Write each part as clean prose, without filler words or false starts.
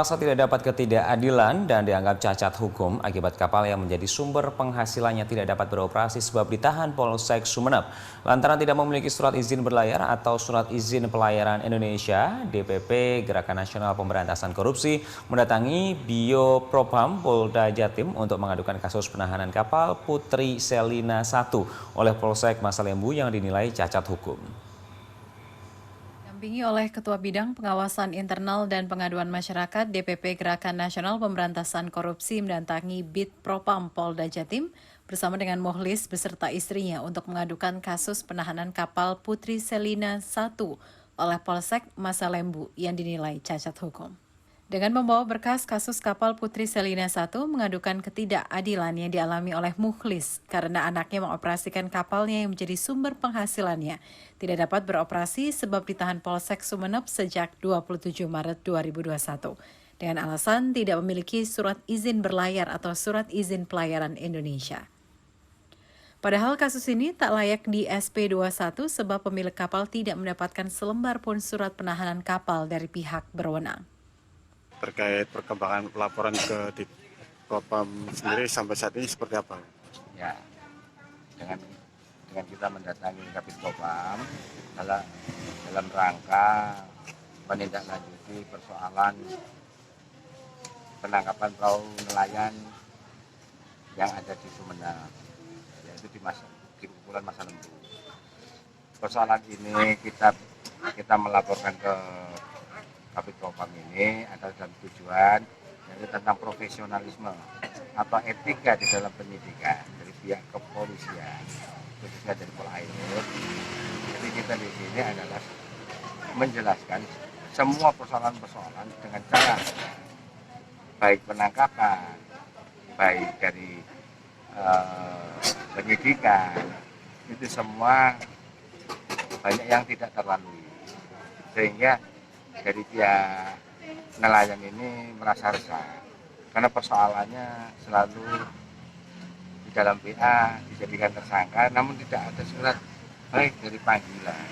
merasa tidak dapat ketidakadilan dan dianggap cacat hukum akibat kapal yang menjadi sumber penghasilannya tidak dapat beroperasi sebab ditahan Polsek Sumeneb. Lantaran tidak memiliki surat izin berlayar atau surat izin pelayaran Indonesia, DPP Gerakan Nasional Pemberantasan Korupsi mendatangi Biro Propam Polda Jatim untuk mengadukan kasus penahanan kapal Putri Selina I oleh Polsek Masalembu yang dinilai cacat hukum. Didampingi oleh Ketua Bidang Pengawasan Internal dan Pengaduan Masyarakat DPP Gerakan Nasional Pemberantasan Korupsi mendatangi Bid Propam Polda Jatim bersama dengan Mukhlis beserta istrinya untuk mengadukan kasus penahanan kapal Putri Selina I oleh Polsek Masalembu yang dinilai cacat hukum. Dengan membawa berkas kasus kapal Putri Selina I mengadukan ketidakadilan yang dialami oleh Mukhlis karena anaknya mengoperasikan kapalnya yang menjadi sumber penghasilannya tidak dapat beroperasi sebab ditahan Polsek Sumeneb sejak 27 Maret 2021 dengan alasan tidak memiliki surat izin berlayar atau surat izin pelayaran Indonesia. Padahal kasus ini tak layak di SP21 sebab pemilik kapal tidak mendapatkan selembar pun surat penahanan kapal dari pihak berwenang. Terkait perkembangan laporan ke Propam sendiri sampai saat ini seperti apa? Ya, dengan kita mendatangi Kabid Propam dalam rangka menindaklanjuti persoalan penangkapan perahu nelayan yang ada di Sumeneb, yaitu di Kepulauan Masalembu. Persoalan ini kita melaporkan ke Kabid Propam ini adalah dalam tujuan yaitu tentang profesionalisme atau etika di dalam penyidikan dari pihak kepolisian, khususnya dari Polairut. Jadi kita di sini adalah menjelaskan semua persoalan-persoalan dengan cara baik penangkapan, baik dari penyidikan, itu semua banyak yang tidak terlalui, sehingga dari pihak nelayan ini merasa resah karena persoalannya selalu di dalam PA dijadikan tersangka namun tidak ada surat baik dari panggilan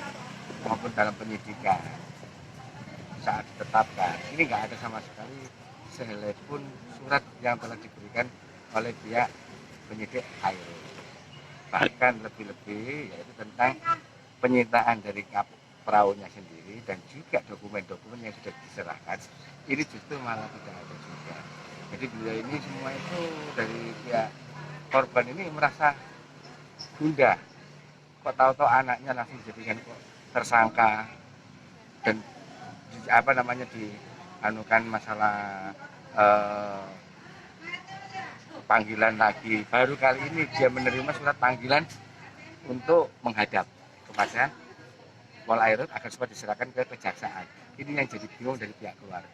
maupun dalam penyidikan saat ditetapkan. Ini nggak ada sama sekali sehelai pun surat yang telah diberikan oleh pihak penyidik Airut. Bahkan lebih-lebih yaitu tentang penyitaan dari perahunya sendiri dan juga dokumen-dokumen yang sudah diserahkan ini justru malah tidak ada juga. Jadi beliau ini semua itu dari pihak korban ini merasa gundah, kok tahu-tahu anaknya langsung dijadikan tersangka dan dianukan masalah panggilan lagi. Baru kali ini dia menerima surat panggilan untuk menghadap kepada Polairut agar supaya diserahkan ke kejaksaan. Ini yang jadi bingung dari pihak keluarga.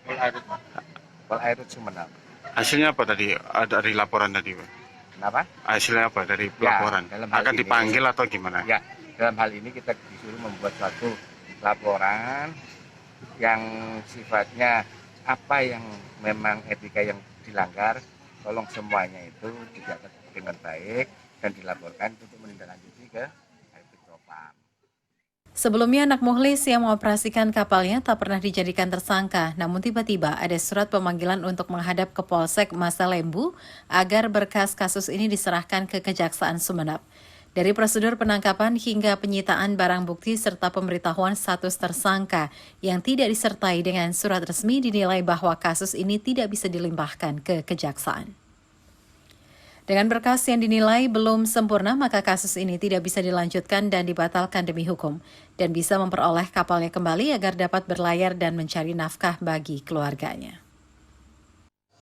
Polairut Sumeneb. Hasilnya apa tadi? Dari laporan tadi, Pak? Kenapa? Hasilnya apa dari laporan? Akan dipanggil atau gimana? Ya, dalam hal ini kita disuruh membuat suatu laporan yang sifatnya apa yang memang etika yang dilanggar, tolong semuanya itu dicatat dengan baik dan dilaporkan untuk menindaklanjuti ke Kabid Propam. Sebelumnya, anak Mukhlis yang mengoperasikan kapalnya tak pernah dijadikan tersangka, namun tiba-tiba ada surat pemanggilan untuk menghadap ke Polsek Masalembu agar berkas kasus ini diserahkan ke Kejaksaan Sumeneb. Dari prosedur penangkapan hingga penyitaan barang bukti serta pemberitahuan status tersangka yang tidak disertai dengan surat resmi dinilai bahwa kasus ini tidak bisa dilimpahkan ke Kejaksaan. Dengan berkas yang dinilai belum sempurna, maka kasus ini tidak bisa dilanjutkan dan dibatalkan demi hukum, dan bisa memperoleh kapalnya kembali agar dapat berlayar dan mencari nafkah bagi keluarganya.